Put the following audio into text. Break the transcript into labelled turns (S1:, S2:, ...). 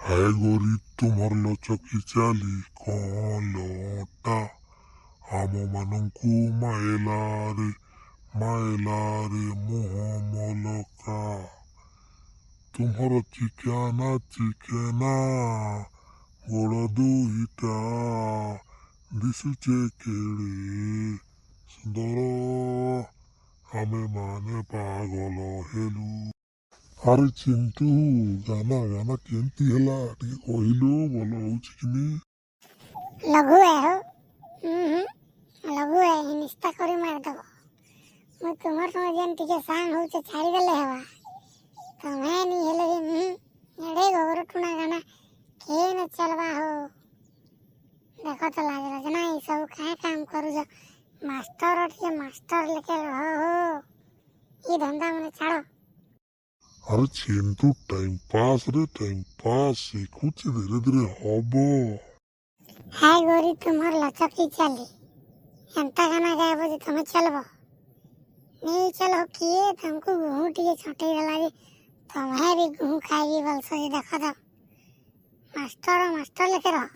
S1: है गोरी तुमर लचकी चाली कौन लटा आम मानंकु माएलारे मोह मलका तुम्हर चिकेना गोड़ दुईटा दिशुचे केड़े सुंदर आमे माने पागल हेलु। अरे चिंटू गाना गाना केमती हला टिके कहिलु भल होउछि किनी।
S2: लघु है हो लघु है निस्ता करी मार दबो मु तुमर संग जेन टिके सांग होचे छाड़ी देले हवा तमे नी हेले एडे गोबर टुना गाना के न चलवा हो देखो तो लागला जना ई सब का काम करू जो मास्टर लेके रहो ये धंधा मने छाड़ो।
S1: अरे चिंटू टाइम पास सीखुच धीरे धीरे हबो।
S2: हाय गोरी तुमर लचकी चली एंता गाना गायबो जे तमे चलबो नहीं चलो किए तुमको गुहू टिके छोटे गला तमे भी गुहू खाई बलसो जे देखो तो मास्टर लेके रहो।